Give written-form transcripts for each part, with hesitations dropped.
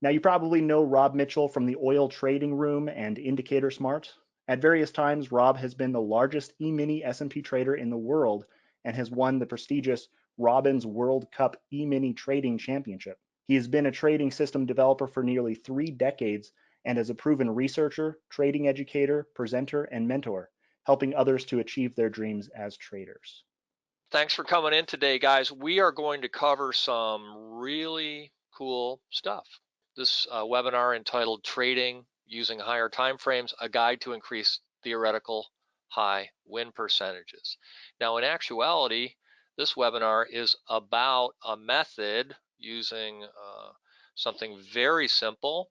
Now, you probably know Rob Mitchell from the Oil Trading Room and Indicator Smart. At various times, Rob has been the largest E-mini S&P trader in the world and has won the prestigious Robbins World Cup E-mini Trading Championship. He has been a trading system developer for nearly 3 decades and as a proven researcher, trading educator, presenter, and mentor, helping others to achieve their dreams as traders. Thanks for coming in today, guys. We are going to cover some really cool stuff. This webinar entitled Trading Using Higher Time Frames, a guide to increase theoretical high win percentages. Now, in actuality, this webinar is about a method using something very simple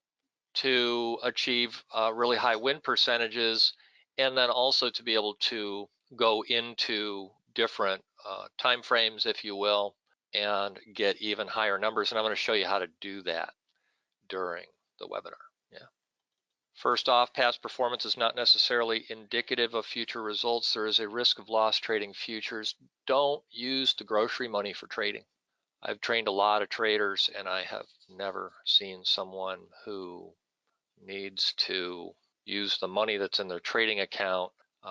to achieve really high win percentages, and then also to be able to go into different time frames, if you will, and get even higher numbers. And I'm going to show you how to do that during the webinar. Yeah. First off, past performance is not necessarily indicative of future results. There is a risk of loss trading futures. Don't use the grocery money for trading. I've trained a lot of traders, and I have never seen someone who needs to use the money that's in their trading account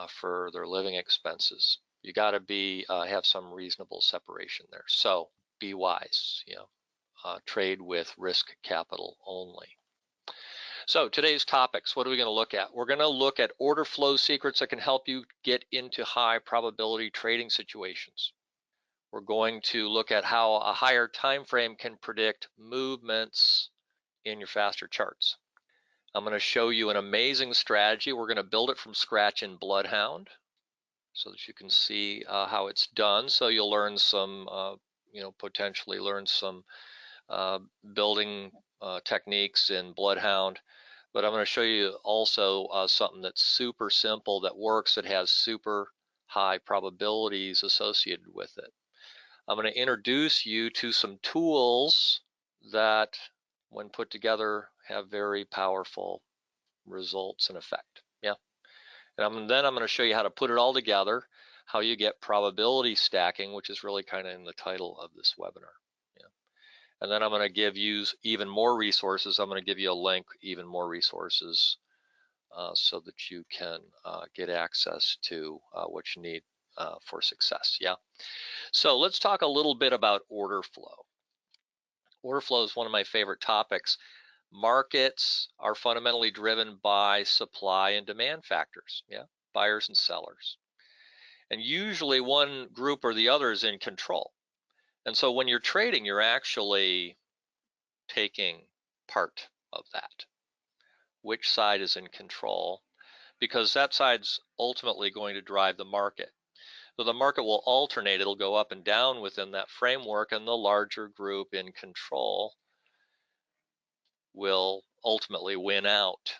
for their living expenses. You got to be have some reasonable separation there. So be wise. Trade with risk capital only. So today's topics, what are we going to look at? We're going to look at order flow secrets that can help you get into high probability trading situations. We're going to look at how a higher time frame can predict movements in your faster charts. I'm going to show you an amazing strategy. We're going to build it from scratch in Bloodhound so that you can see how it's done. So you'll learn some, potentially learn some building techniques in Bloodhound. But I'm going to show you also something that's super simple that works, that has super high probabilities associated with it. I'm going to introduce you to some tools that, when put together, have very powerful results and effect. Yeah. And then I'm going to show you how to put it all together, how you get probability stacking, which is really kind of in the title of this webinar. Yeah. And then I'm going to give you even more resources. I'm going to give you a link, even more resources, so that you can get access to what you need for success. Yeah. So let's talk a little bit about order flow. Order flow is one of my favorite topics. Markets are fundamentally driven by supply and demand factors, yeah, buyers and sellers. And usually one group or the other is in control. And so when you're trading, you're actually taking part of that. Which side is in control? Because that side's ultimately going to drive the market. So the market will alternate, it'll go up and down within that framework, and the larger group in control will ultimately win out,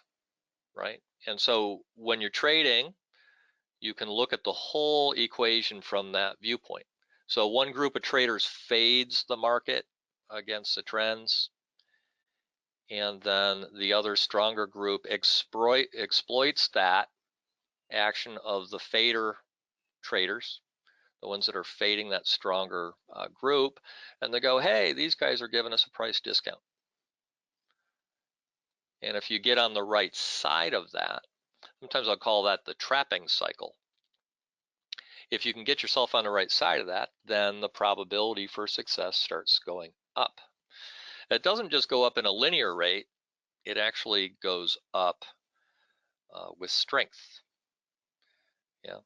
right? And so when you're trading, you can look at the whole equation from that viewpoint. So one group of traders fades the market against the trends, and then the other stronger group exploits that action of the fader traders, the ones that are fading that stronger group, and they go, hey, these guys are giving us a price discount. And if you get on the right side of that, sometimes I'll call that the trapping cycle. If you can get yourself on the right side of that, then the probability for success starts going up. It doesn't just go up in a linear rate, it actually goes up with strength. Yeah.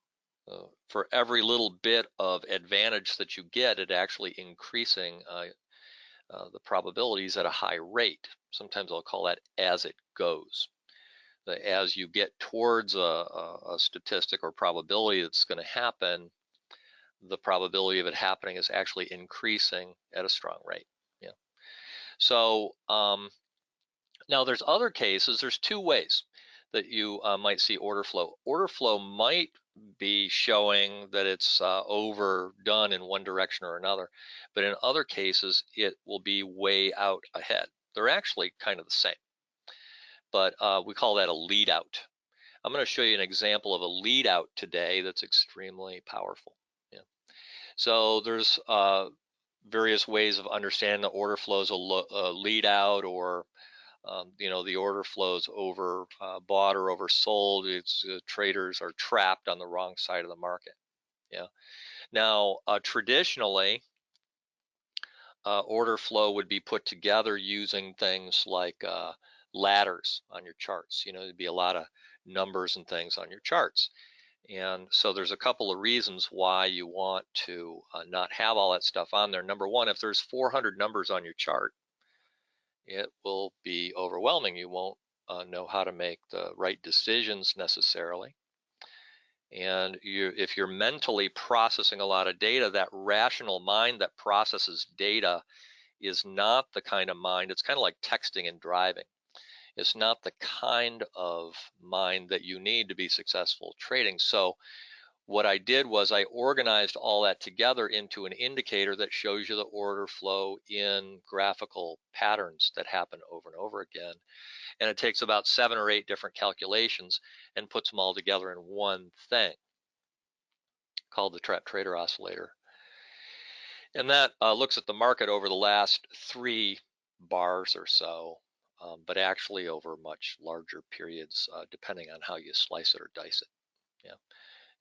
For every little bit of advantage that you get, it actually increasing the probabilities at a high rate. Sometimes I'll call that as it goes. As you get towards a statistic or probability that's going to happen, the probability of it happening is actually increasing at a strong rate. Yeah. So now there's other cases. There's two ways that you might see order flow. Order flow might be showing that it's overdone in one direction or another, but in other cases it will be way out ahead. They're actually kind of the same, but we call that a lead out. I'm going to show you an example of a lead out today that's extremely powerful. Yeah. So there's various ways of understanding the order flows, a lead out or the order flows over bought or oversold. It's traders are trapped on the wrong side of the market. Yeah. Now, traditionally, order flow would be put together using things like ladders on your charts. There'd be a lot of numbers and things on your charts. And so there's a couple of reasons why you want to not have all that stuff on there. Number one, if there's 400 numbers on your chart, it will be overwhelming. You won't know how to make the right decisions necessarily. And if you're mentally processing a lot of data, that rational mind that processes data is not the kind of mind. It's kind of like texting and driving. It's not the kind of mind that you need to be successful trading. So what I did was I organized all that together into an indicator that shows you the order flow in graphical patterns that happen over and over again. And it takes about 7 or 8 different calculations and puts them all together in one thing called the Trap Trader Oscillator. And that looks at the market over the last 3 bars or so, but actually over much larger periods, depending on how you slice it or dice it. Yeah.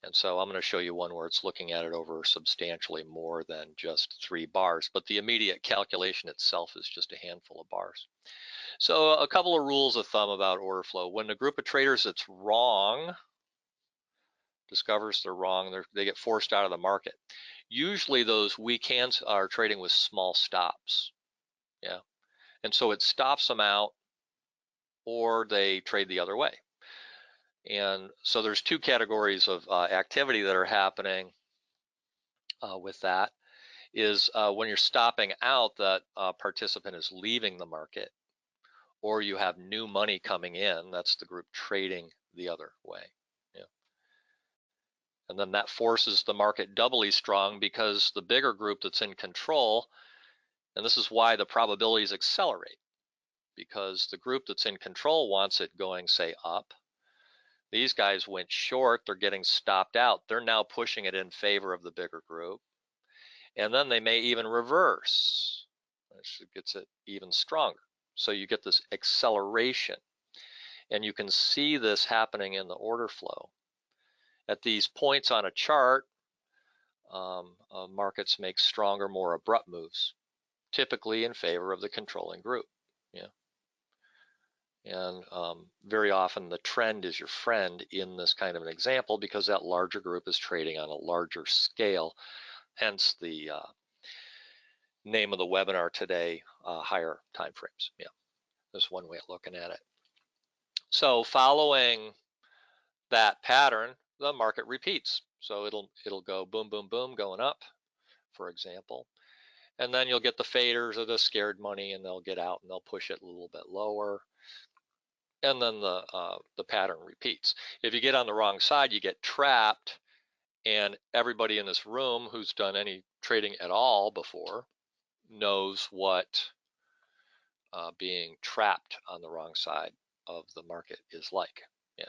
And so I'm going to show you one where it's looking at it over substantially more than just 3 bars, but the immediate calculation itself is just a handful of bars. So a couple of rules of thumb about order flow. When a group of traders that's wrong discovers they're wrong, they get forced out of the market. Usually those weak hands are trading with small stops. Yeah. And so it stops them out, or they trade the other way. And so there's 2 categories of activity that are happening with that. Is when you're stopping out, that participant is leaving the market, or you have new money coming in. That's the group trading the other way. Yeah. And then that forces the market doubly strong, because the bigger group that's in control, and this is why the probabilities accelerate, because the group that's in control wants it going, say, up. These guys went short, they're getting stopped out. They're now pushing it in favor of the bigger group. And then they may even reverse, which gets it even stronger. So you get this acceleration. And you can see this happening in the order flow. At these points on a chart, markets make stronger, more abrupt moves, typically in favor of the controlling group. Yeah. And very often the trend is your friend in this kind of an example, because that larger group is trading on a larger scale, hence the name of the webinar today, higher time frames. Yeah, that's one way of looking at it. So following that pattern, the market repeats. So it'll go boom, boom, boom, going up, for example. And then you'll get the faders or the scared money, and they'll get out and they'll push it a little bit lower. And then the pattern repeats. If you get on the wrong side, you get trapped, and everybody in this room who's done any trading at all before knows what being trapped on the wrong side of the market is like. Yeah.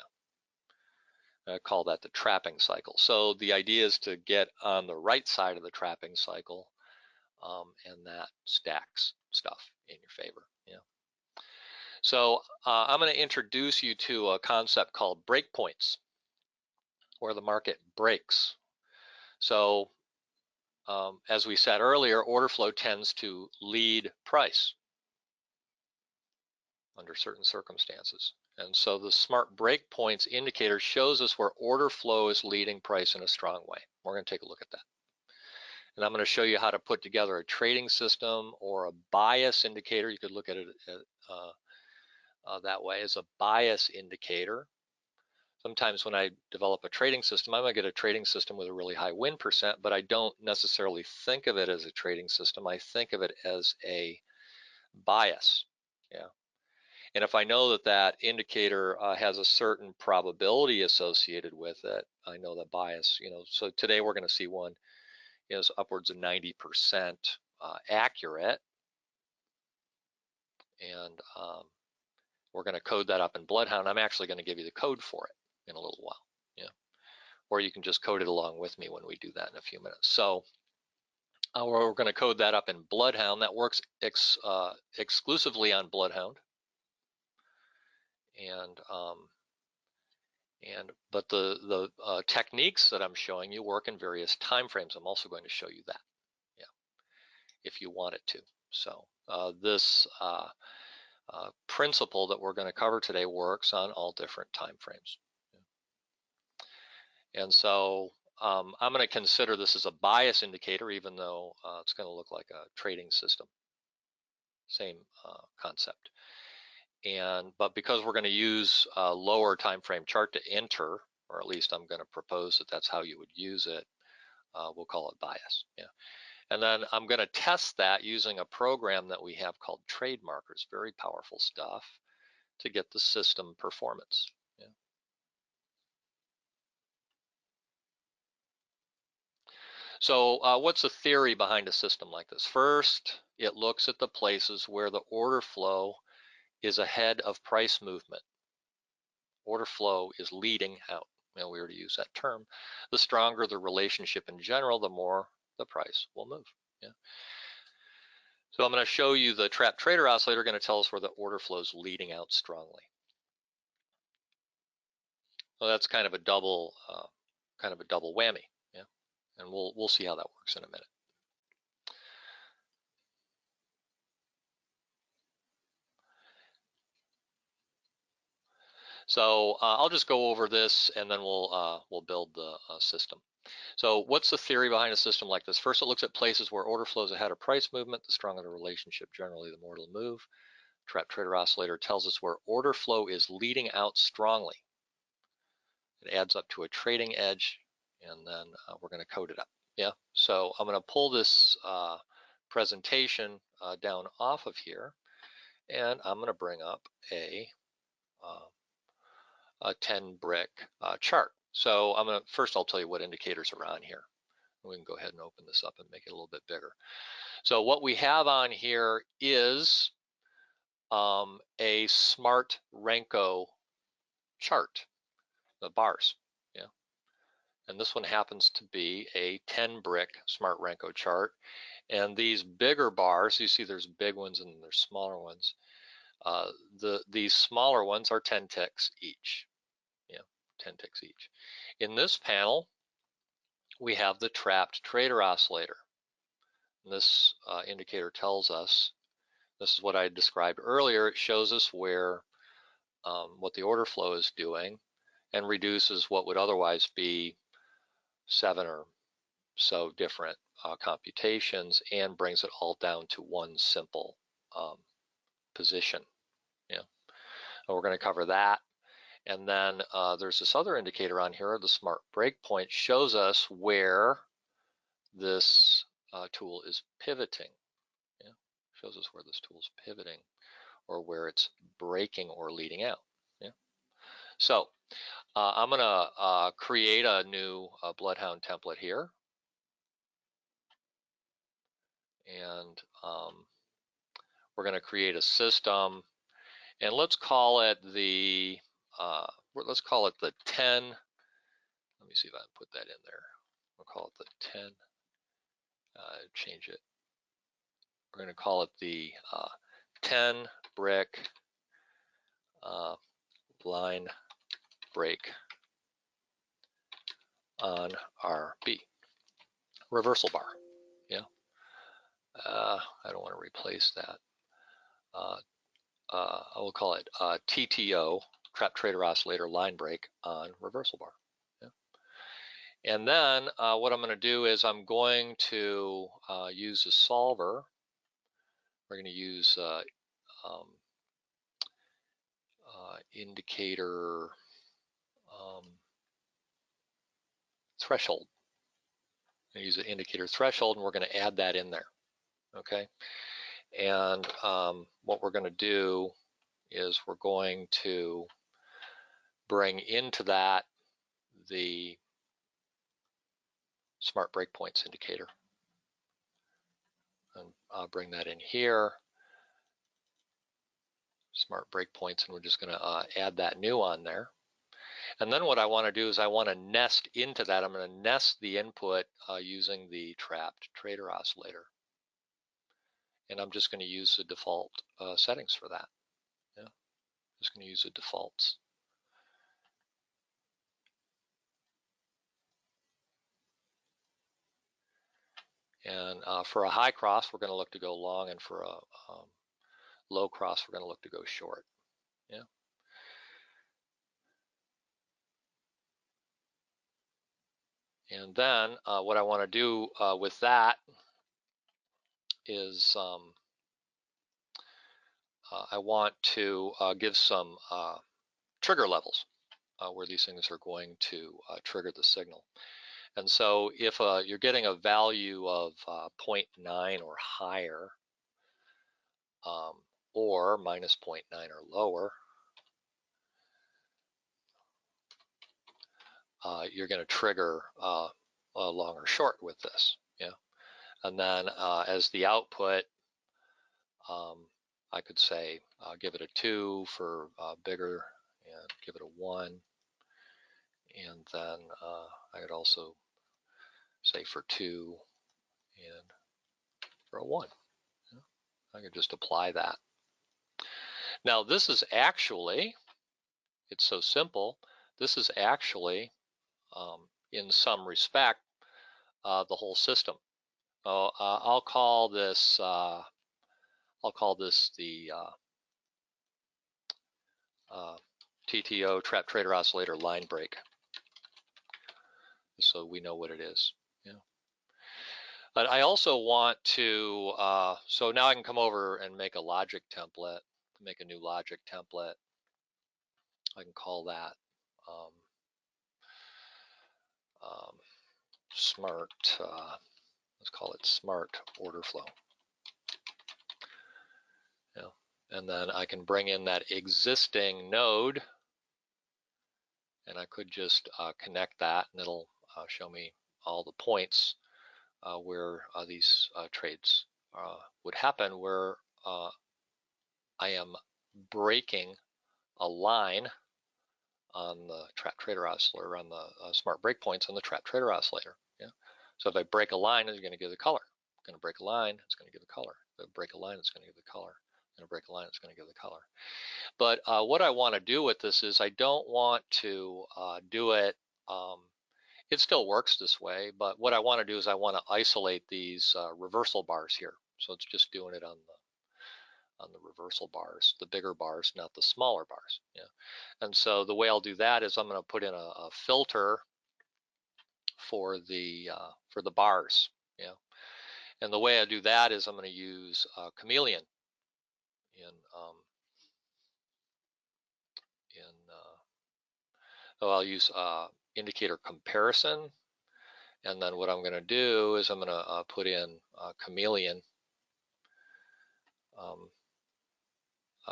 I call that the trapping cycle. So the idea is to get on the right side of the trapping cycle, and that stacks stuff in your favor. Yeah. So I'm going to introduce you to a concept called breakpoints, where the market breaks. So as we said earlier, order flow tends to lead price under certain circumstances. And so the smart breakpoints indicator shows us where order flow is leading price in a strong way. We're going to take a look at that. And I'm going to show you how to put together a trading system or a bias indicator. You could look at it that way, as a bias indicator. Sometimes when I develop a trading system, I might get a trading system with a really high win percent, but I don't necessarily think of it as a trading system. I think of it as a bias. Yeah. And if I know that that indicator has a certain probability associated with it, I know the bias. So today we're going to see one is upwards of 90% accurate, and we're going to code that up in Bloodhound. I'm actually going to give you the code for it in a little while. Yeah. Or you can just code it along with me when we do that in a few minutes. So we're going to code that up in Bloodhound. That works exclusively on Bloodhound. But the techniques that I'm showing you work in various time frames. I'm also going to show you that, yeah, if you want it to. So this principle that we're going to cover today works on all different time frames. And so I'm going to consider this as a bias indicator, even though it's going to look like a trading system. Same concept. But because we're going to use a lower time frame chart to enter, or at least I'm going to propose that that's how you would use it, we'll call it bias. Yeah. And then I'm going to test that using a program that we have called trade markers, very powerful stuff, to get the system performance. Yeah. So what's the theory behind a system like this? First, it looks at the places where the order flow is ahead of price movement. Order flow is leading out. We already use that term. The stronger the relationship in general, the more the price will move. Yeah. So I'm going to show you the trap trader oscillator, going to tell us where the order flow is leading out strongly. Well, that's kind of a double whammy. Yeah. And we'll see how that works in a minute. So I'll just go over this and then we'll build the system. So what's the theory behind a system like this? First, it looks at places where order flows ahead of price movement. The stronger the relationship, generally, the more it'll move. Trap trader oscillator tells us where order flow is leading out strongly. It adds up to a trading edge, and then we're going to code it up. Yeah. So I'm going to pull this presentation down off of here, and I'm going to bring up a 10 brick chart. So first I'll tell you what indicators are on here. We can go ahead and open this up and make it a little bit bigger. So what we have on here is a smart Renko chart, the bars. Yeah. And this one happens to be a 10 brick smart Renko chart. And these bigger bars, you see there's big ones and there's smaller ones. These smaller ones are 10 ticks each. Yeah, 10 ticks each. In this panel, we have the trapped trader oscillator. And this indicator tells us, this is what I described earlier, it shows us where what the order flow is doing and reduces what would otherwise be 7 or so different computations and brings it all down to one simple position. Yeah, and we're going to cover that. And then there's this other indicator on here, the smart breakpoint, shows us where this tool is pivoting. Yeah, shows us where this tool is pivoting or where it's breaking or leading out. Yeah. So I'm going to create a new Bloodhound template here. And we're going to create a system. And let's call it the 10. Let me see if I can put that in there. We'll call it the 10. Change it. We're going to call it the 10 brick line break on RB reversal bar. Yeah. I don't want to replace that. I will call it TTO, trap trader oscillator line break on reversal bar. Yeah. And then what I'm going to do is I'm going to use a solver. We're going to use indicator threshold. I'm going to use an indicator threshold, and we're going to add that in there. Okay. And what we're going to do is we're going to bring into that the smart breakpoints indicator. And I'll bring that in here, smart breakpoints, and we're just going to add that new on there. And then what I want to do is I want to nest into that. I'm going to nest the input using the trapped trader oscillator. And I'm just going to use the default settings for that. Yeah. just going to use the defaults. And for a high cross, we're going to look to go long, and for a low cross, we're going to look to go short. Yeah. And then what I want to do with that is I want to give some trigger levels where these things are going to trigger the signal. And so if you're getting a value of 0.9 or higher, or minus 0.9 or lower, you're going to trigger a long or short with this. Yeah. And then as the output, I could say give it a 2 for bigger, and give it a 1. And then I could also say for 2 and for a 1. Yeah. I could just apply that. Now this is actually, it's so simple, this is actually in some respect the whole system. I'll call this the TTO, trap trader oscillator line break, so we know what it is. Yeah. But I also want to, so now I can come over and make a logic template, make a new logic template. I can call that smart, let's call it smart order flow. Yeah. And then I can bring in that existing node, and I could just connect that, and it'll show me all the points where these trades would happen, where I am breaking a line on the trap trader oscillator, on the smart breakpoints on the trap trader oscillator. Yeah. So if I break a line, it's going to give the color. I'm going to break a line, it's going to give the color. If I break a line, it's going to give the color. I'm going to break a line, it's going to give the color. But what I want to do with this is I don't want to do it, it still works this way, but what I want to do is I want to isolate these reversal bars here. So it's just doing it on the reversal bars, the bigger bars, not the smaller bars. Yeah. And so the way I'll do that is I'm going to put in a filter for the bars. Yeah. And the way I do that is I'm going to use Chameleon I'll use indicator comparison, and then what I'm going to do is I'm going to put in Chameleon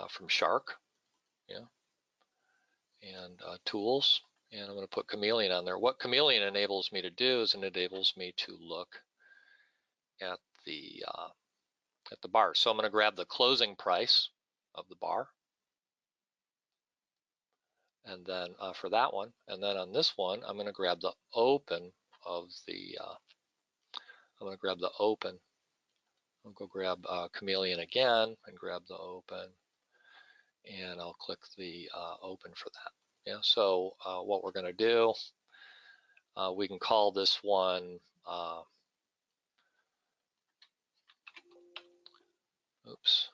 from Shark, yeah, and tools, and I'm going to put Chameleon on there. What Chameleon enables me to do is it enables me to look at the bar. So I'm going to grab the closing price of the bar, and then for that one, and then on this one, I'm going to grab the open of the. I'm going to grab the open. I'll go grab Chameleon again and grab the open, and I'll click the open for that. Yeah. So what we're going to do, we can call this one. Oops.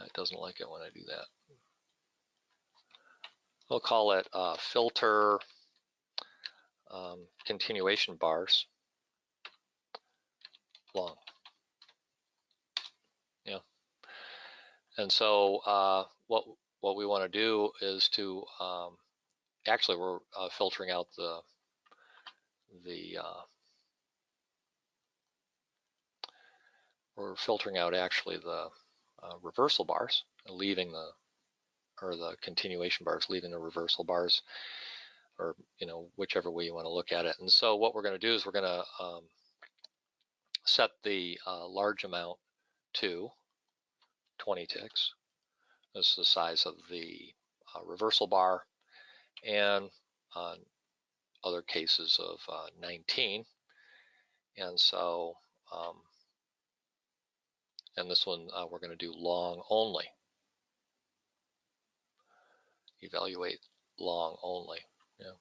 It doesn't like it when I do that. We'll call it filter continuation bars long. Yeah. And so what we want to do is to actually we're filtering out the we're filtering out actually the reversal bars, leaving the continuation bars, leaving the reversal bars, or whichever way you want to look at it. And so what we're going to do is we're going to set the large amount to 20 ticks. This is the size of the reversal bar, and other cases of 19. And so and this one we're going to do long only. Evaluate long only. Yeah.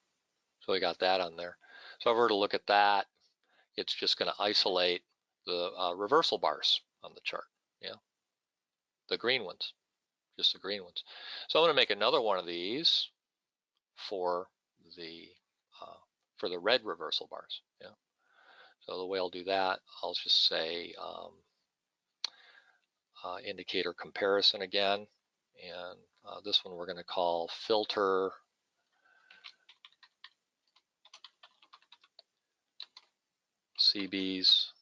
So we got that on there. So if I were to look at that, it's just going to isolate the reversal bars on the chart. Yeah, the green ones, just the green ones. So I'm going to make another one of these for the red reversal bars. Yeah. So the way I'll do that, I'll just say indicator comparison again, and this one we're going to call filter CBs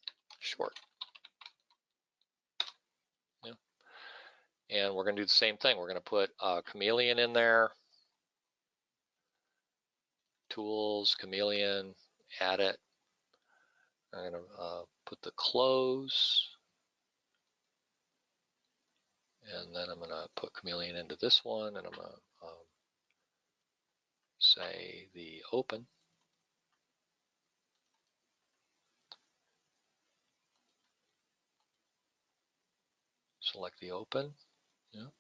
short. Yeah. And we're going to do the same thing. We're going to put chameleon in there, tools, chameleon, add it. I'm going to put the close, and then I'm going to put chameleon into this one, and I'm going to say the open. Select the open. Yeah.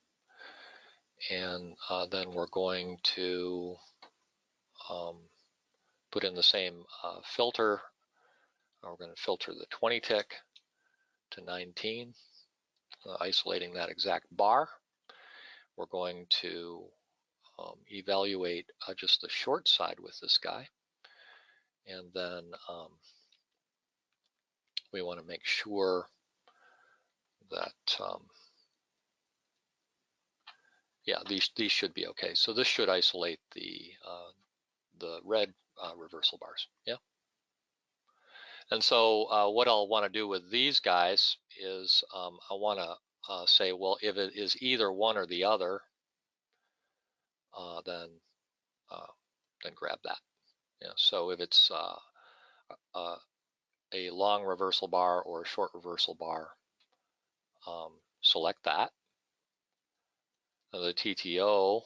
And then we're going to put in the same filter. We're going to filter the 20 tick to 19, isolating that exact bar. We're going to evaluate just the short side with this guy, and then we want to make sure that yeah, these should be okay. So this should isolate the red reversal bars. Yeah. And so what I'll want to do with these guys is I want to say, well, if it is either one or the other, then grab that. Yeah. So if it's a long reversal bar or a short reversal bar, select that. The TTO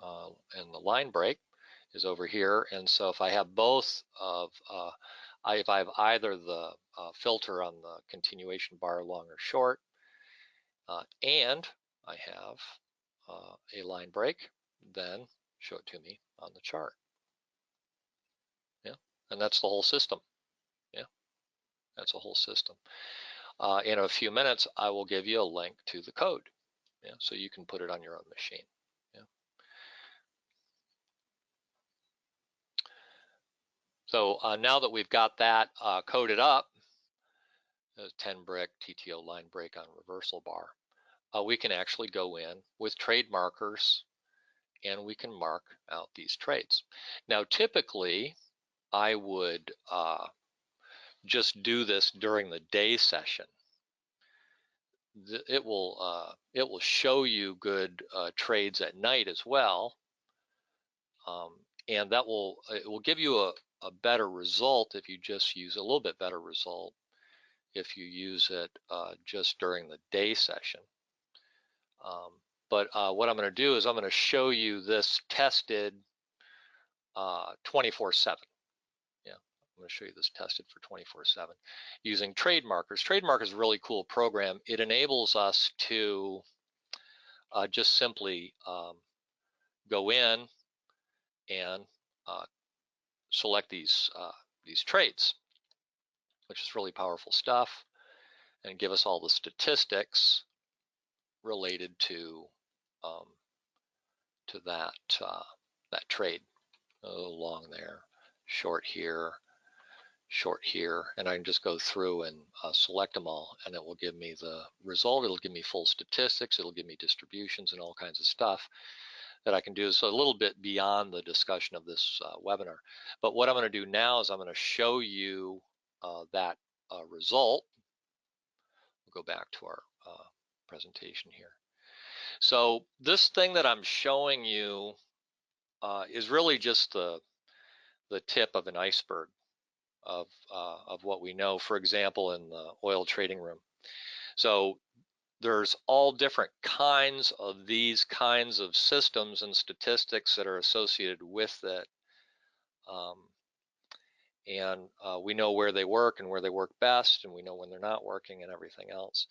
and the line break is over here, and so if I have both of if I have either the filter on the continuation bar, long or short, and I have a line break, then show it to me on the chart. Yeah, and that's the whole system. Yeah, that's a whole system. In a few minutes, I will give you a link to the code, yeah, so you can put it on your own machine. Yeah. So now that we've got that coded up, 10 brick TTO line break on reversal bar, we can actually go in with trade markers and we can mark out these trades. Now, typically, I would just do this during the day session. It will show you good trades at night as well, and it will give you a better result if you just use a little bit better result if you use it just during the day session. But what I'm going to do is I'm going to show you this tested 24/7. Yeah, I'm going to show you this tested for 24/7 using trade markers. Trade markers is a really cool program. It enables us to just simply go in and select these trades, which is really powerful stuff, and give us all the statistics related to that trade. Long there, short here, and I can just go through and select them all, and it will give me the result. It'll give me full statistics. It'll give me distributions and all kinds of stuff that I can do. So a little bit beyond the discussion of this webinar. But what I'm going to do now is I'm going to show you that result. We'll go back to our presentation here. So this thing that I'm showing you is really just the tip of an iceberg of what we know, for example, in the oil trading room. So there's all different kinds of these kinds of systems and statistics that are associated with it. And we know where they work and where they work best, and we know when they're not working and everything else.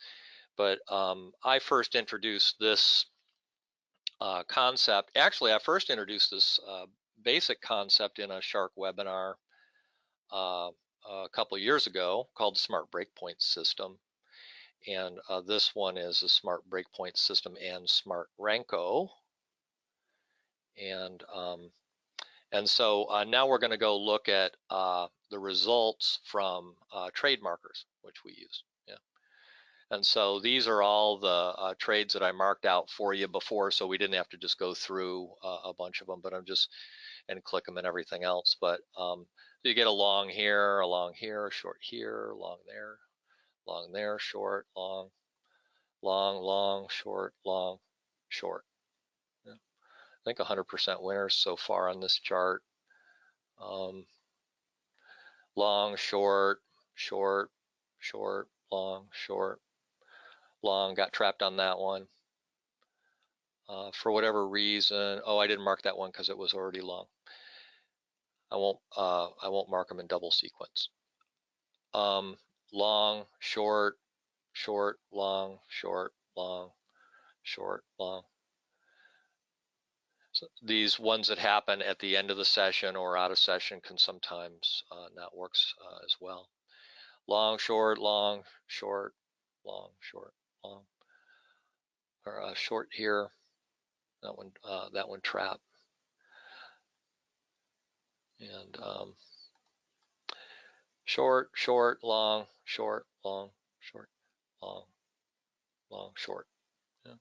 But I first introduced this concept. Actually, I first introduced this basic concept in a Shark webinar a couple of years ago called the Smart Breakpoint System. And this one is a Smart Breakpoint System and Smart Ranko. And so now we're going to go look at the results from trade markers, which we use. Yeah. And so these are all the trades that I marked out for you before, so we didn't have to just go through a bunch of them, but I'm just, and click them and everything else. But you get a long here, short here, long there, short, long, short, long, short. Yeah. I think 100% winners so far on this chart. Long, short, short, short, long, short, long. Got trapped on that one. For whatever reason, oh, I didn't mark that one because it was already long. I won't mark them in double sequence. Long, short, short, long, short, long, short, long. So these ones that happen at the end of the session or out of session can sometimes not work as well. Long, short, long, short, long, short, long. Or short here. That one trap. And short, short, long, short, long, short, long, long, short. Yeah.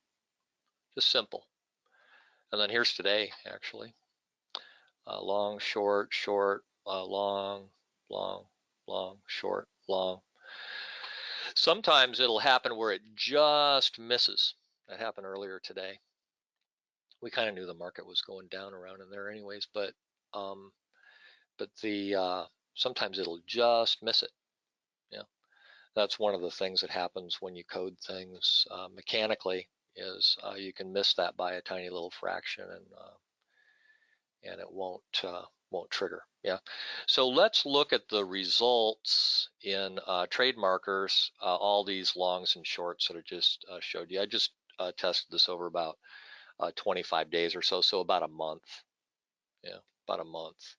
Just simple. And then here's today, actually. Long, short, short, long, long, long, short, long. Sometimes it'll happen where it just misses. That happened earlier today. We kind of knew the market was going down around in there anyways, but sometimes it'll just miss it. Yeah. That's one of the things that happens when you code things mechanically is you can miss that by a tiny little fraction, and it won't trigger. Yeah. So let's look at the results in trade markers, all these longs and shorts that I just showed you. I just tested this over about 25 days or so, so about a month. Yeah, about a month.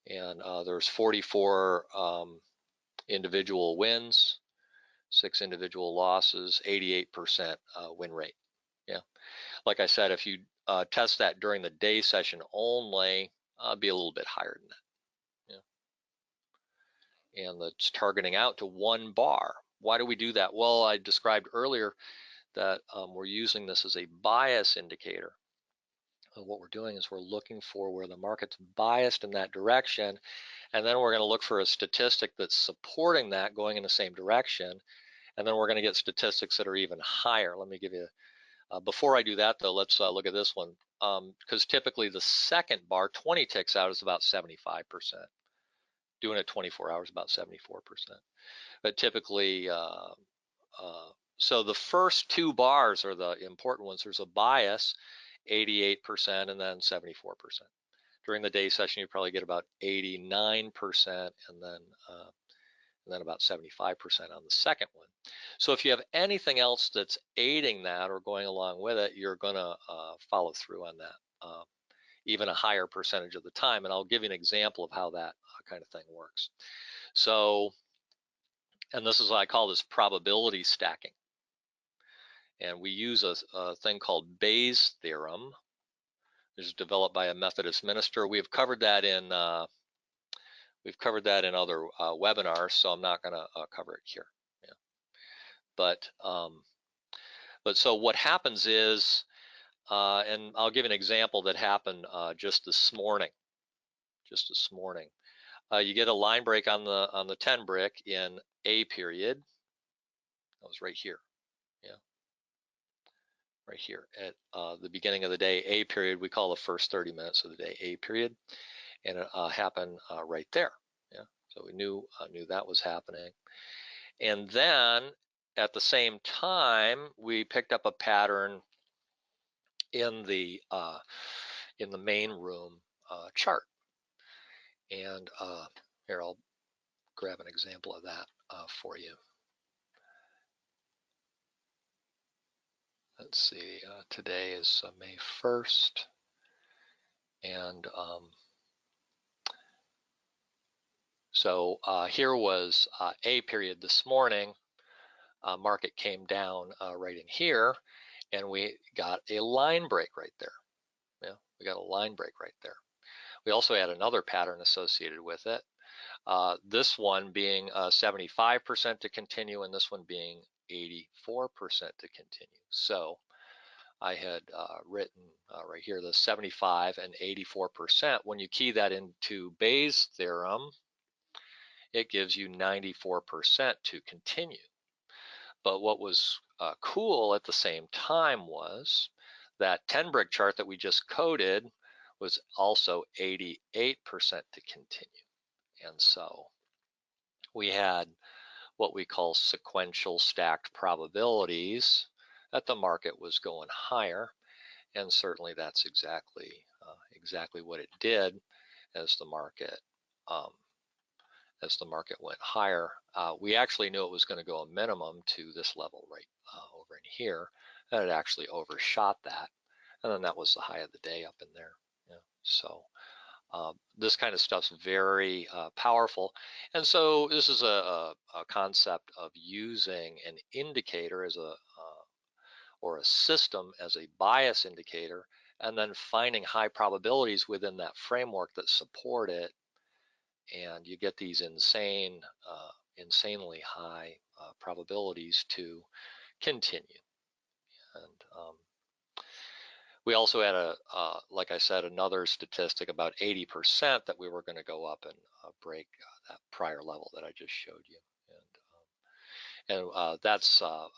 And there's 44 individual wins, 6 individual losses, 88% win rate. Yeah, like I said, if you test that during the day session only, be a little bit higher than that. Yeah, and that's targeting out to one bar. Why do we do that? Well, I described earlier that we're using this as a bias indicator. And what we're doing is we're looking for where the market's biased in that direction, and then we're going to look for a statistic that's supporting that going in the same direction. And then we're going to get statistics that are even higher. Let me give you, before I do that though, let's look at this one. Because typically the second bar, 20 ticks out, is about 75%. Doing it 24 hours, about 74%. But typically, so the first 2 bars are the important ones. There's a bias, 88%, and then 74%. During the day session, you probably get about 89%, and then about 75% on the second one. So if you have anything else that's aiding that or going along with it, you're going to follow through on that, even a higher percentage of the time. And I'll give you an example of how that kind of thing works. So, and this is what I call this probability stacking. And we use a thing called Bayes' theorem. It was developed by a Methodist minister. We've covered that in other webinars, so I'm not going to cover it here. Yeah. But so what happens is, and I'll give an example that happened just this morning. You get a line break on the 10 brick in A period. That was right here. Yeah. Right here at the beginning of the day, A period. We call the first 30 minutes of the day A period, and it happened right there. Yeah. So we knew that was happening. And then at the same time, we picked up a pattern in the main room chart. And here, I'll grab an example of that for you. let's see, today is May 1st, and so here was A period this morning. Market came down right in here, and we got a line break right there. Yeah, we got a line break right there. We also had another pattern associated with it. This one being 75% to continue, and this one being 84% to continue. So I had written right here the 75 and 84%. When you key that into Bayes' theorem, it gives you 94% to continue. But what was cool at the same time was that 10 brick chart that we just coded was also 88% to continue. And so we had what we call sequential stacked probabilities that the market was going higher, and certainly that's exactly what it did as the market went higher. We actually knew it was going to go a minimum to this level right over in here, and it actually overshot that, and then that was the high of the day up in there. Yeah. So this kind of stuff's very powerful, and so this is a concept of using an indicator as or a system as a bias indicator, and then finding high probabilities within that framework that support it, and you get these insanely high probabilities to continue. And we also had like I said, another statistic about 80% that we were going to go up and break that prior level that I just showed you. And that's a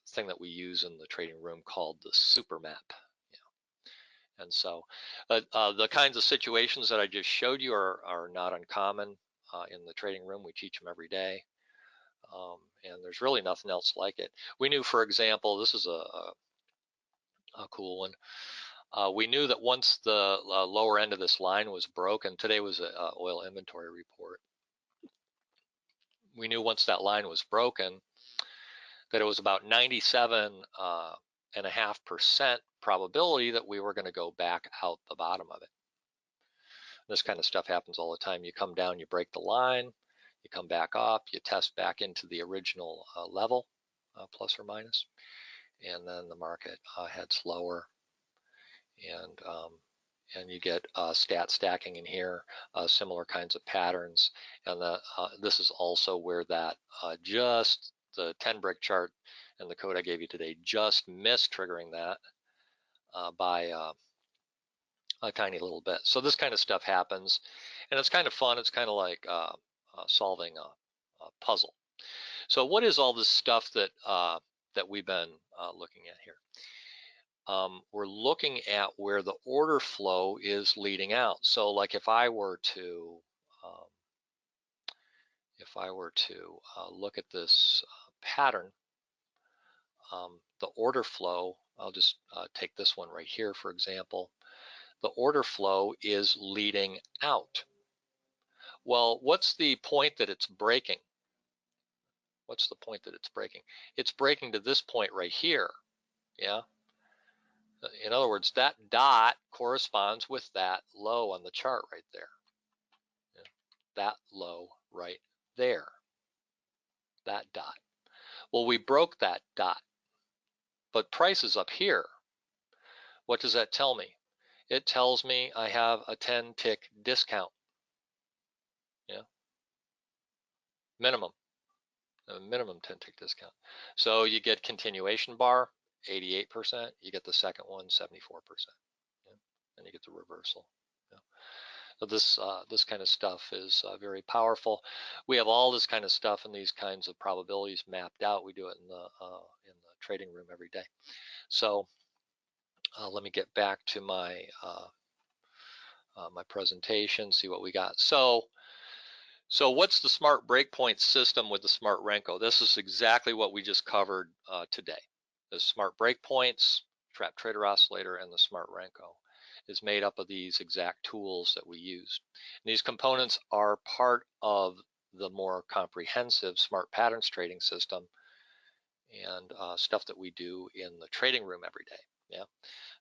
thing that we use in the trading room called the super map. Yeah. And so the kinds of situations that I just showed you are not uncommon in the trading room. We teach them every day. And there's really nothing else like it. We knew, for example, this is a cool one. We knew that once the lower end of this line was broken, today was an oil inventory report. We knew once that line was broken that it was about 97.5% probability that we were going to go back out the bottom of it. This kind of stuff happens all the time. You come down, you break the line, you come back up, you test back into the original level, plus or minus, and then the market heads lower, and you get stacking in here, similar kinds of patterns. And this is also where that just the 10 brick chart and the code I gave you today just missed triggering that by a tiny little bit. So this kind of stuff happens, and it's kind of fun. It's kind of like solving a puzzle. So what is all this stuff that we've been looking at here? We're looking at where the order flow is leading out. So like if I were to look at this pattern, the order flow, I'll just take this one right here, for example. The order flow is leading out. Well, what's the point that it's breaking? What's the point that it's breaking? It's breaking to this point right here. Yeah. In other words, that dot corresponds with that low on the chart right there. Yeah. That low right there. That dot. Well, we broke that dot, but price is up here. What does that tell me? It tells me I have a 10-tick discount. Yeah. Minimum. A minimum 10-tick discount. So you get continuation bar, 88%. You get the second one, 74%. Yeah. And you get the reversal. Yeah. So this kind of stuff is very powerful. We have all this kind of stuff and these kinds of probabilities mapped out. We do it in the trading room every day. So let me get back to my my presentation, see what we got. So what's the smart breakpoint system with the smart Renko? This is exactly what we just covered today. The smart breakpoints, trap trader oscillator, and the smart Renko is made up of these exact tools that we use. And these components are part of the more comprehensive smart patterns trading system. and stuff that we do in the trading room every day. Yeah,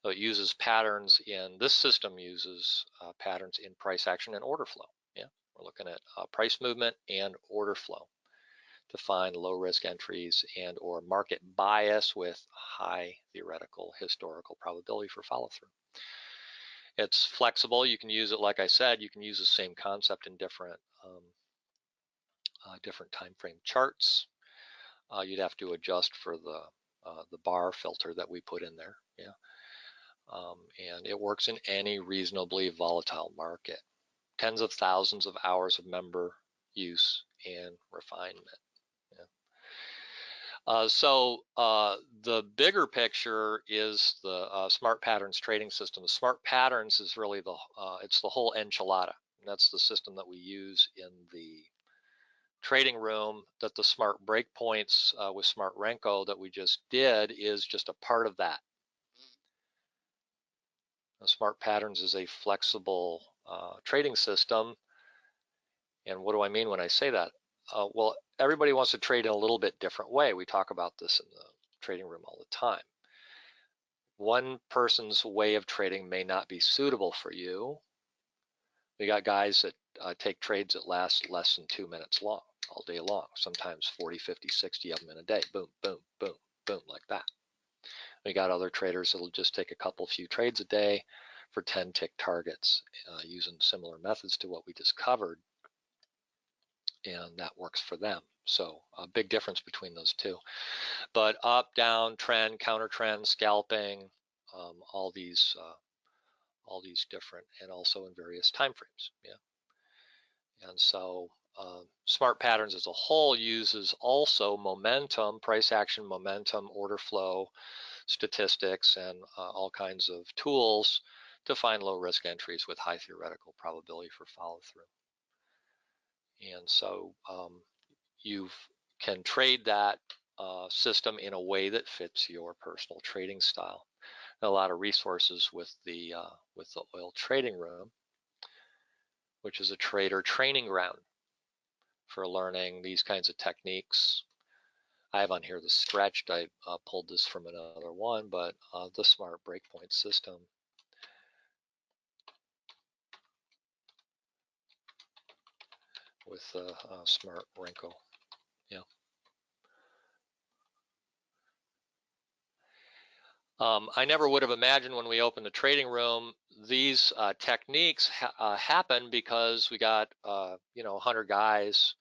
so it uses patterns in this system uses patterns in price action and order flow. Yeah, we're looking at price movement and order flow to find low risk entries and or market bias with high theoretical historical probability for follow through. It's flexible. You can use it, like I said, you can use the same concept in different different time frame charts. You'd have to adjust for the bar filter that we put in there. Yeah, and it works in any reasonably volatile market. Tens of thousands of hours of member use and refinement. So the bigger picture is the Smart Patterns trading system. The Smart Patterns is really it's the whole enchilada. And that's the system that we use in the trading room. That the Smart Breakpoints with Smart Renko that we just did is just a part of that. The Smart Patterns is a flexible trading system. And what do I mean when I say that? Well, everybody wants to trade in a little bit different way. We talk about this in the trading room all the time. One person's way of trading may not be suitable for you. We got guys that take trades that last less than 2 minutes long, all day long, sometimes 40, 50, 60 of them in a day. Boom, boom, boom, boom, like that. We got other traders that'll just take a few trades a day for 10 tick targets using similar methods to what we just covered, and that works for them. So a big difference between those two. But up, down, trend, counter trend, scalping, all these different, and also in various time frames. Yeah, and so Smart Patterns as a whole uses also momentum, price action, momentum, order flow, statistics, and all kinds of tools to find low risk entries with high theoretical probability for follow through. And so you can trade that system in a way that fits your personal trading style. A lot of resources with the oil trading room, which is a trader training ground for learning these kinds of techniques. I have on here the stretched. I pulled this from another one, but the Smart Breakpoint system. With Smart Renko. Yeah. I never would have imagined when we opened the trading room these techniques happen because we got 100 guys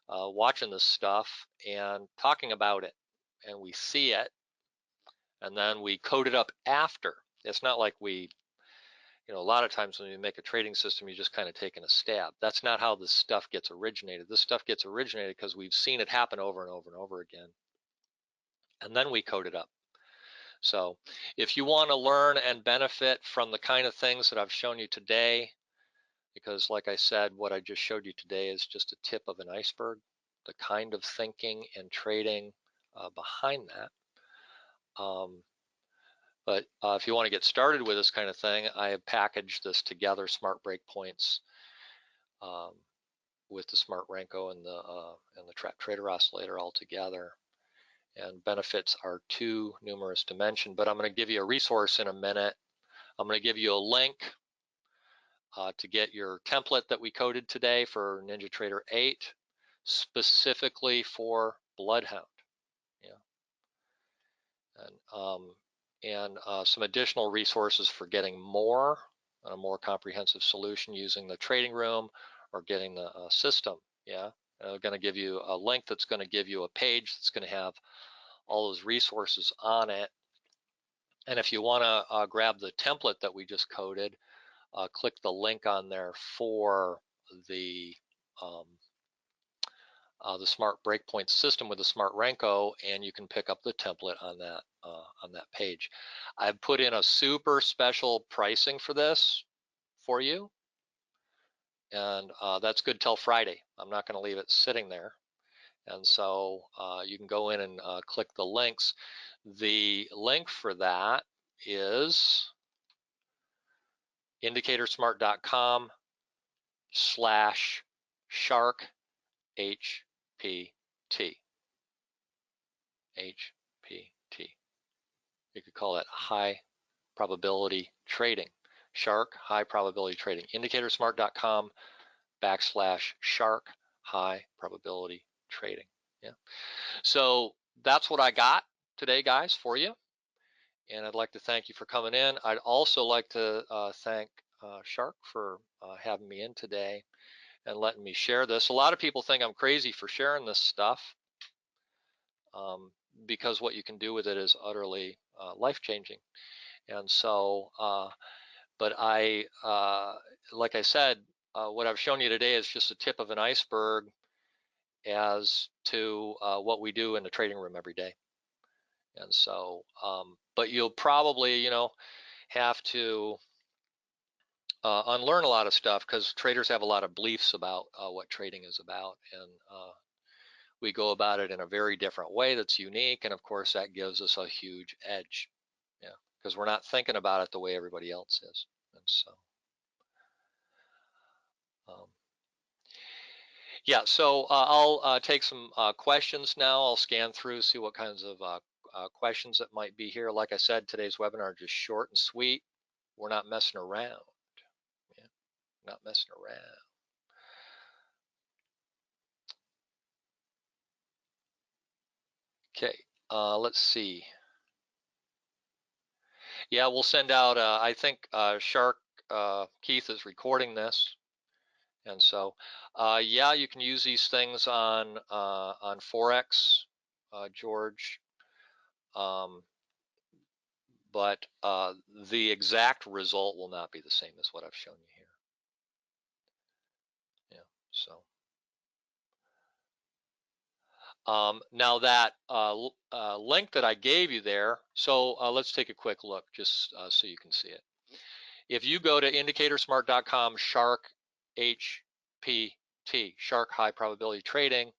watching this stuff and talking about it, and we see it, and then we code it up after. It's not like we, a lot of times when you make a trading system, you're just kind of taking a stab. That's not how this stuff gets originated. This stuff gets originated because we've seen it happen over and over and over again, and then we code it up. So if you want to learn and benefit from the kind of things that I've shown you today, because like I said, what I just showed you today is just a tip of an iceberg, the kind of thinking and trading behind that. But if you want to get started with this kind of thing, I have packaged this together, Smart Breakpoints, with the Smart Renko and the Trap Trader Oscillator all together. And benefits are too numerous to mention, but I'm going to give you a resource in a minute. I'm going to give you a link to get your template that we coded today for NinjaTrader 8, specifically for Bloodhound. Yeah, and some additional resources for getting more, a more comprehensive solution using the trading room or getting the system. Yeah, I'm going to give you a link that's going to give you a page that's going to have all those resources on it. And if you want to grab the template that we just coded, click the link on there for the Smart Breakpoint system with the Smart Renko, and you can pick up the template on that page. I've put in a super special pricing for this for you, and that's good till Friday. I'm not going to leave it sitting there. And so you can go in and click the links. The link for that is indicatorsmart.com/shark HPT. HPT. You could call it high probability trading. Shark high probability trading. Indicatorsmart.com/shark high probability trading. Yeah. So that's what I got today, guys, for you. And I'd like to thank you for coming in. I'd also like to thank Shark for having me in today and letting me share this. A lot of people think I'm crazy for sharing this stuff because what you can do with it is utterly life-changing. And so, but like I said, what I've shown you today is just a tip of an iceberg as to what we do in the trading room every day. And so, but you'll probably, have to unlearn a lot of stuff because traders have a lot of beliefs about what trading is about, and we go about it in a very different way that's unique, and of course that gives us a huge edge, yeah, because we're not thinking about it the way everybody else is. And so yeah, so I'll take some questions now. I'll scan through, see what kinds of questions that might be here. Like I said, today's webinar is just short and sweet. We're not messing around. Yeah, not messing around. Okay, let's see. Yeah, we'll send out, I think Shark Keith is recording this. And so, yeah, you can use these things on Forex, George. But the exact result will not be the same as what I've shown you here. Yeah, so. Now that link that I gave you there, so let's take a quick look just so you can see it. If you go to indicatorsmart.com shark HPT, shark high probability trading,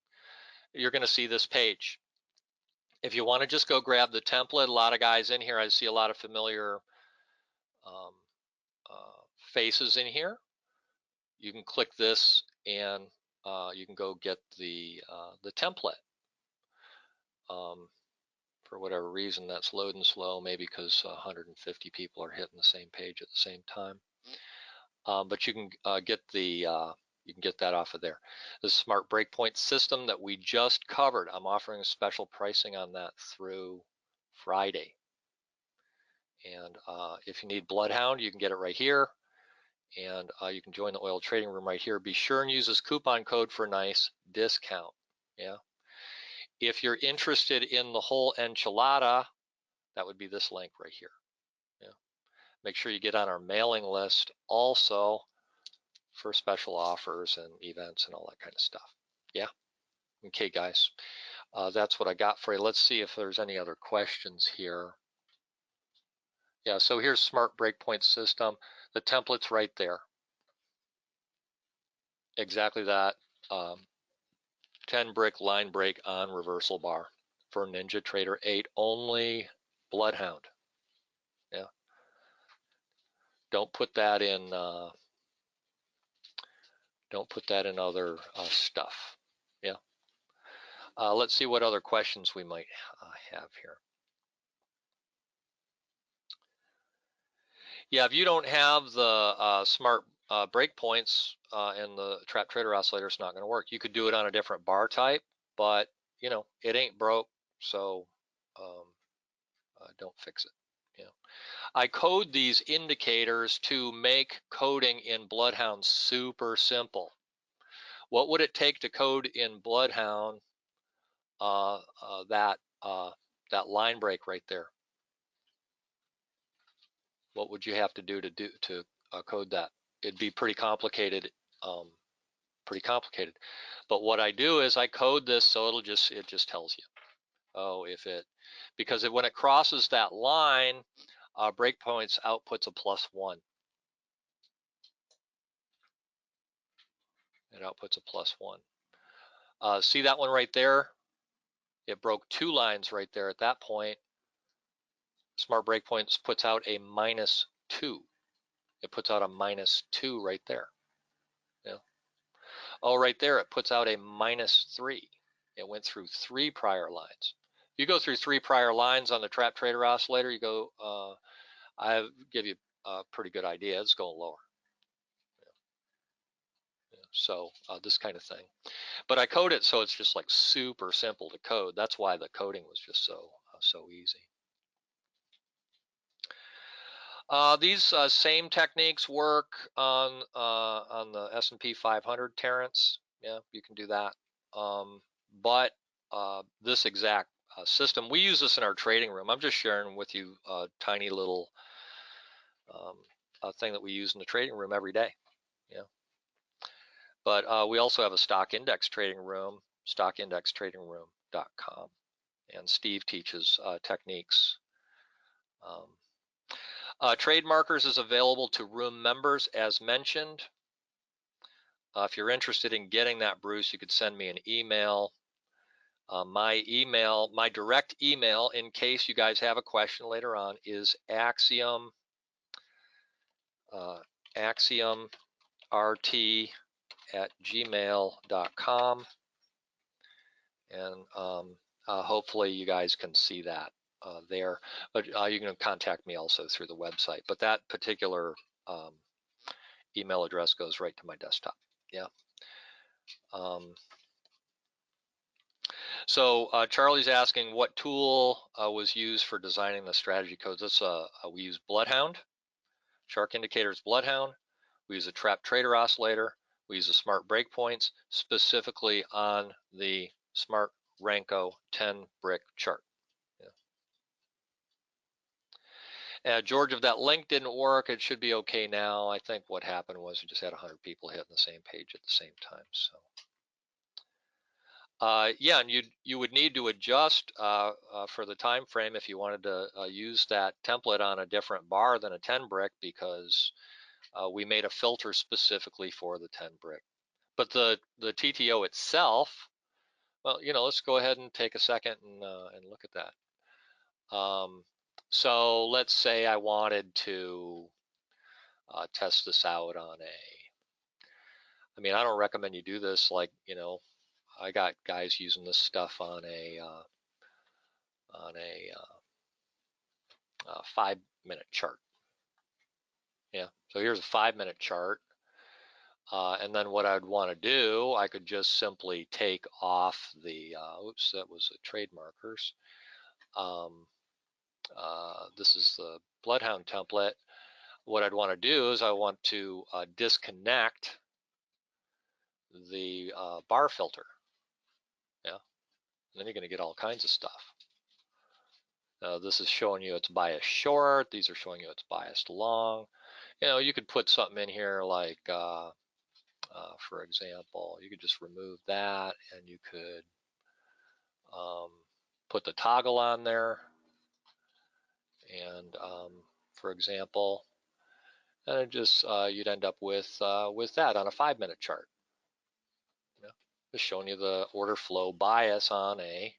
you're going to see this page. If you want to just go grab the template, a lot of guys in here, I see a lot of familiar faces in here. You can click this and you can go get the template. For whatever reason, that's loading slow, maybe because 150 people are hitting the same page at the same time. But you can get that off of there. The Smart Breakpoint system that we just covered, I'm offering a special pricing on that through Friday. And if you need Bloodhound, you can get it right here. And you can join the oil trading room right here. Be sure and use this coupon code for a nice discount. Yeah. If you're interested in the whole enchilada, that would be this link right here. Yeah. Make sure you get on our mailing list also for special offers and events and all that kind of stuff. Yeah. Okay, guys. That's what I got for you. Let's see if there's any other questions here. Yeah, so here's Smart Breakpoint system. The template's right there. Exactly that. 10 brick line break on reversal bar for Ninja Trader 8, only Bloodhound. Yeah. Don't put that in other stuff. Yeah. Let's see what other questions we might have here. Yeah, if you don't have the smart breakpoints and the trap trader oscillator, it's not going to work. You could do it on a different bar type, but it ain't broke, so don't fix it. I code these indicators to make coding in Bloodhound super simple. What would it take to code in Bloodhound that line break right there? What would you have to do to code that? It'd be pretty complicated. But what I do is I code this so it just tells you. Oh, because when it crosses that line, Breakpoints outputs a +1. It outputs a +1. See that one right there? It broke 2 lines right there at that point. Smart Breakpoints puts out a -2. It puts out a -2 right there. Yeah. Oh, right there, it puts out a -3. It went through 3 prior lines. You go through 3 prior lines on the trap trader oscillator, you go, I give you a pretty good idea. It's going lower. So this kind of thing. But I code it so it's just like super simple to code. That's why the coding was just so easy. These same techniques work on the S&P 500, Terrence. Yeah, you can do that. But this exact system, we use this in our trading room. I'm just sharing with you a tiny little thing that we use in the trading room every day. Yeah. But we also have a stock index trading room, stockindextradingroom.com, and Steve teaches techniques. Trade markers is available to room members as mentioned. If you're interested in getting that, Bruce, you could send me an email. My direct email, in case you guys have a question later on, is axiomrt@gmail.com, and hopefully you guys can see that there. But you can contact me also through the website. But that particular email address goes right to my desktop. Yeah. So Charlie's asking what tool was used for designing the strategy codes. We use Bloodhound. Shark Indicator's Bloodhound. We use a trap trader oscillator. We use the smart breakpoints specifically on the smart Renko 10 brick chart. Yeah. George, if that link didn't work, it should be okay now. I think what happened was we just had 100 people hitting the same page at the same time. So. Yeah, and you would need to adjust for the time frame if you wanted to use that template on a different bar than a 10 brick, because we made a filter specifically for the 10 brick. But the TTO itself, well, let's go ahead and take a second and look at that. So let's say I wanted to test this out on I mean, I don't recommend you do this like, I got guys using this stuff on a 5-minute chart. Yeah, so here's a 5-minute chart. And then what I'd want to do, I could just simply take off the, oops, that was the trade markers. This is the Bloodhound template. What I'd want to do is I want to disconnect the bar filter. Yeah, and then you're going to get all kinds of stuff. This is showing you it's biased short. These are showing you it's biased long. You could put something in here like, for example, you could just remove that, and you could put the toggle on there, and for example, and it just you'd end up with that on a 5-minute chart. Just showing you the order flow bias on a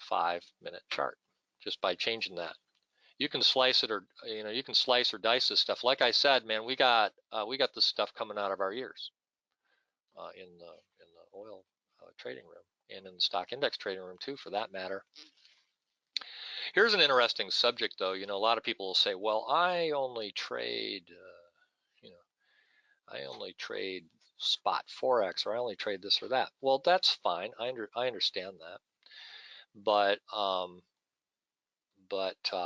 5-minute chart just by changing that. You can slice it, or you can slice or dice this stuff. Like I said, man, we got this stuff coming out of our ears in the oil trading room, and in the stock index trading room too, for that matter. Here's an interesting subject, though. A lot of people will say, "Well, I only trade, I only trade spot forex, or I only trade this or that." Well, that's fine. I understand that, but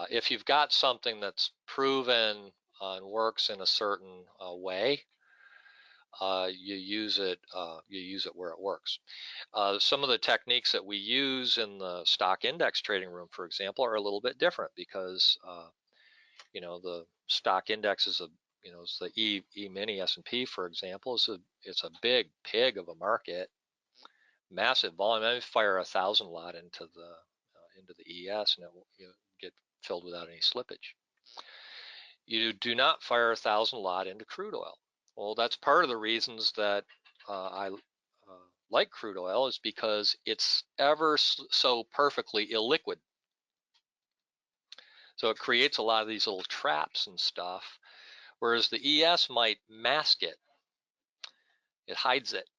if you've got something that's proven and works in a certain way, you use it where it works. Some of the techniques that we use in the stock index trading room, for example, are a little bit different, because the stock index is it's the E-mini S&P, for example, it's a big pig of a market, massive volume. I mean, fire 1,000 lot into the ES, and it will get filled without any slippage. You do not fire 1,000 lot into crude oil. Well, that's part of the reasons that I like crude oil, is because it's ever so perfectly illiquid. So it creates a lot of these little traps and stuff, whereas the ES might mask it. It hides it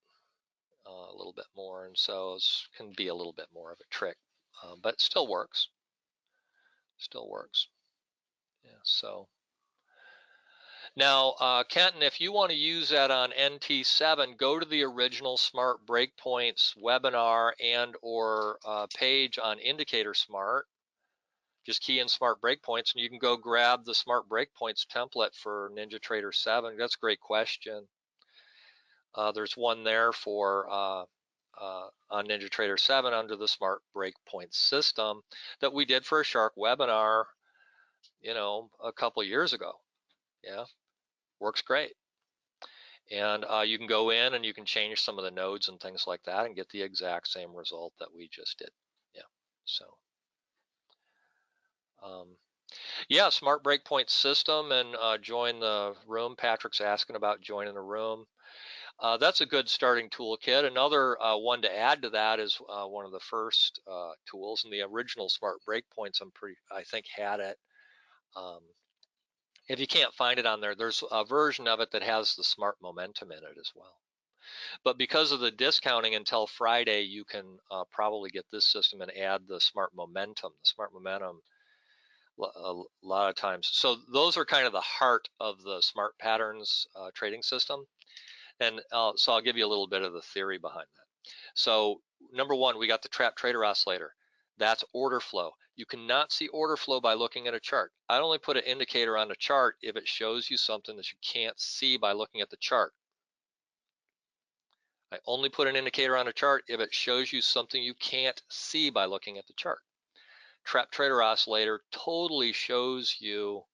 a little bit more, and so it can be a little bit more of a trick. but it still works. Still works. Yeah, so now, Kenton, if you want to use that on NT7, go to the original Smart Breakpoints webinar and or page on Indicator Smart. Just key in Smart Breakpoints, and you can go grab the Smart Breakpoints template for NinjaTrader 7. That's a great question. There's one there for on NinjaTrader 7 under the Smart Breakpoint system that we did for a Shark webinar, you know, a couple years ago. Yeah, works great. And you can go in and you can change some of the nodes and things like that and get the exact same result that we just did. Yeah, so yeah, Smart Breakpoint system, and join the room. Patrick's asking about joining the room. That's a good starting toolkit. Another one to add to that is one of the first tools, and the original Smart Breakpoints I think had it. If you can't find it on there, there's a version of it that has the Smart Momentum in it as well. But because of the discounting until Friday, you can probably get this system and add the Smart Momentum. The Smart Momentum, a lot of times. So those are kind of the heart of the Smart Patterns trading system. And so I'll give you a little bit of the theory behind that. So number one, we got the trap trader oscillator. That's order flow. You cannot see order flow by looking at a chart. I only put an indicator on a chart if it shows you something that you can't see by looking at the chart. I only put an indicator on a chart if it shows you something you can't see by looking at the chart. Trap trader oscillator totally shows you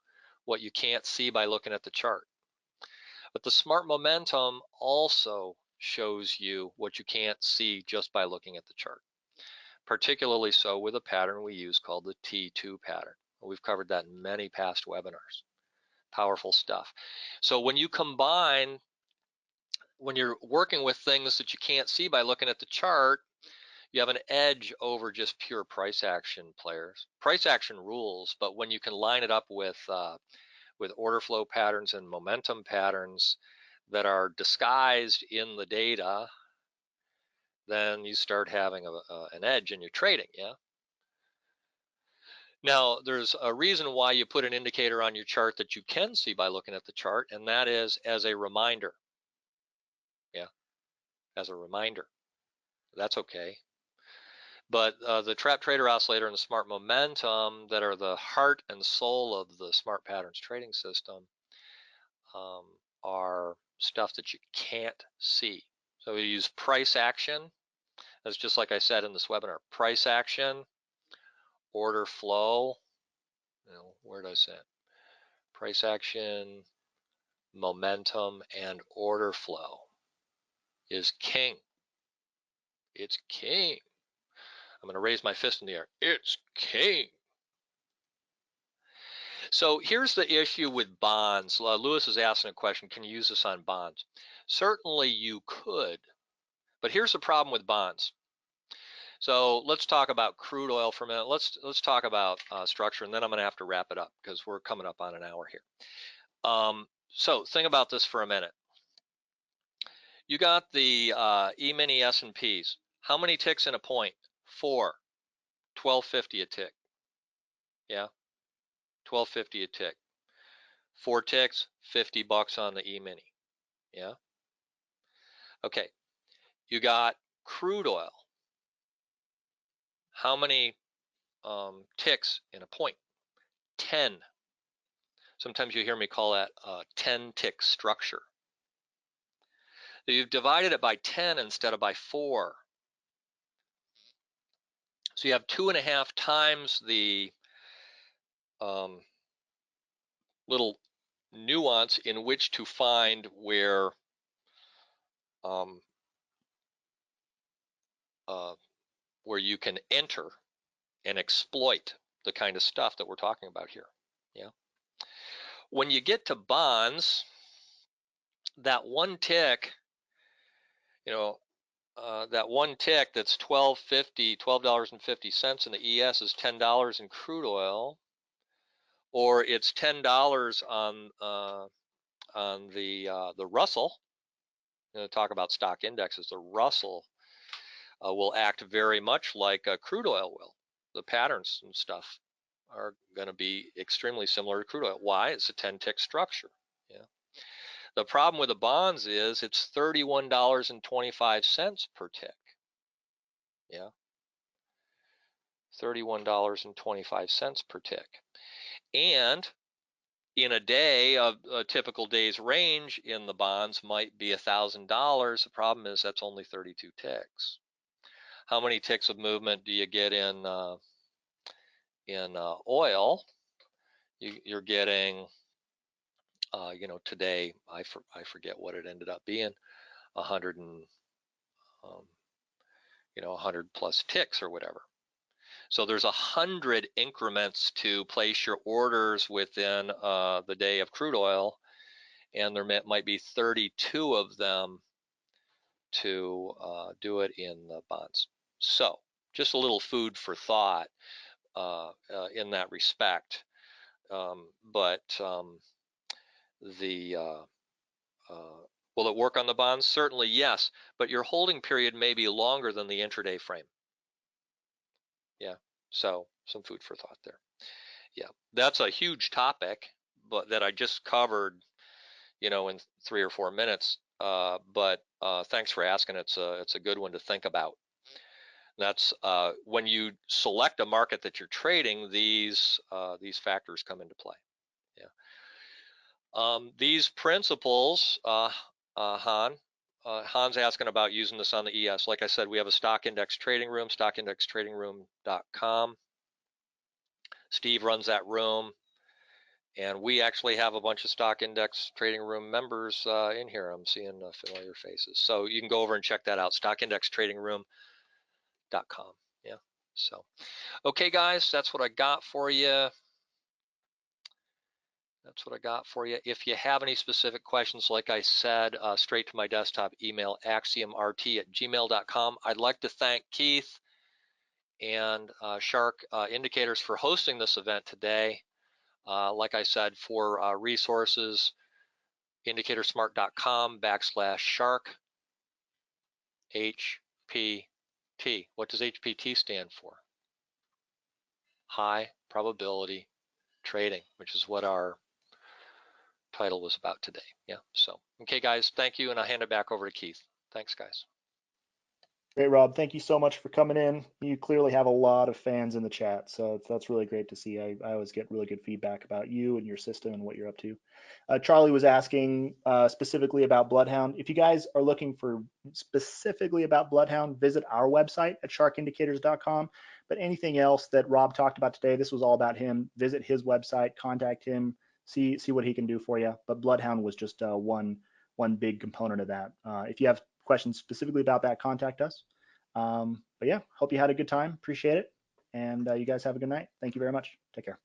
what you can't see by looking at the chart. But the Smart Momentum also shows you what you can't see just by looking at the chart. Particularly so with a pattern we use called the T2 pattern. We've covered that in many past webinars. Powerful stuff. So when you combine, when you're working with things that you can't see by looking at the chart, you have an edge over just pure price action players. Price action rules, but when you can line it up with order flow patterns and momentum patterns that are disguised in the data, then you start having an edge in your trading. Yeah. Now, there's a reason why you put an indicator on your chart that you can see by looking at the chart, and that is as a reminder. Yeah, as a reminder. That's okay. But the trap trader oscillator and the Smart Momentum that are the heart and soul of the Smart Patterns trading system are stuff that you can't see. So we use price action. That's just like I said in this webinar. Price action, order flow. Where did I say it? Price action, momentum, and order flow is king. It's king. I'm going to raise my fist in the air. It's king. So here's the issue with bonds. Lewis is asking a question, can you use this on bonds? Certainly you could, but here's the problem with bonds. So let's talk about crude oil for a minute. Let's talk about structure, and then I'm going to have to wrap it up because we're coming up on an hour here. So think about this for a minute. You got the E-mini S&Ps. How many ticks in a point? 4. 1250 a tick. Yeah, 1250 a tick. 4 ticks, $50 on the E-mini. Yeah. Okay. You got crude oil. How many ticks in a point? 10. Sometimes you hear me call that a 10-tick structure. So you've divided it by 10 instead of by 4. So you have 2.5 times the little nuance in which to find where you can enter and exploit the kind of stuff that we're talking about here. Yeah. When you get to bonds, that one tick, that one tick that's $12.50 in the ES is $10 in crude oil, or it's $10 on the Russell. Talk about stock indexes. The Russell will act very much like crude oil will. the patterns and stuff are going to be extremely similar to crude oil. Why? It's a 10-tick structure. Yeah. The problem with the bonds is it's $31.25 per tick. Yeah. $31.25 per tick. And in a day, a typical day's range in the bonds might be $1,000. The problem is that's only 32 ticks. How many ticks of movement do you get in oil? You're getting, today I forget what it ended up being, 100 and 100 plus ticks or whatever. So there's 100 increments to place your orders within the day of crude oil, and there might be 32 of them to do it in the bonds. So just a little food for thought in that respect. Will it work on the bonds? Certainly yes, but your holding period may be longer than the intraday frame. Yeah, so some food for thought there. Yeah, that's a huge topic, but that I just covered, in 3 or 4 minutes. But thanks for asking. It's a good one to think about. That's when you select a market that you're trading, these factors come into play. Yeah. These principles, Han's asking about using this on the ES. Like I said, we have a stock index trading room, stockindextradingroom.com. Steve runs that room, and we actually have a bunch of stock index trading room members in here. I'm seeing familiar faces. So you can go over and check that out, stockindextradingroom.com. Yeah. So, okay, guys, that's what I got for you. If you have any specific questions, like I said, straight to my desktop email, axiomrt@gmail.com. I'd like to thank Keith and Shark Indicators for hosting this event today. Like I said, for resources, indicatorsmart.com/shark HPT. What does HPT stand for? High probability trading, which is what our title was about today. Yeah. So, okay, guys, thank you. And I'll hand it back over to Keith. Thanks, guys. Great, Rob. Thank you so much for coming in. You clearly have a lot of fans in the chat, so that's really great to see. I always get really good feedback about you and your system and what you're up to. Charlie was asking specifically about Bloodhound. If you guys are looking for specifically about Bloodhound, visit our website at sharkindicators.com. But anything else that Rob talked about today, this was all about him. Visit his website, contact him, see what he can do for you. But Bloodhound was just one big component of that. If you have questions specifically about that, contact us. But yeah, hope you had a good time. Appreciate it. And you guys have a good night. Thank you very much. Take care.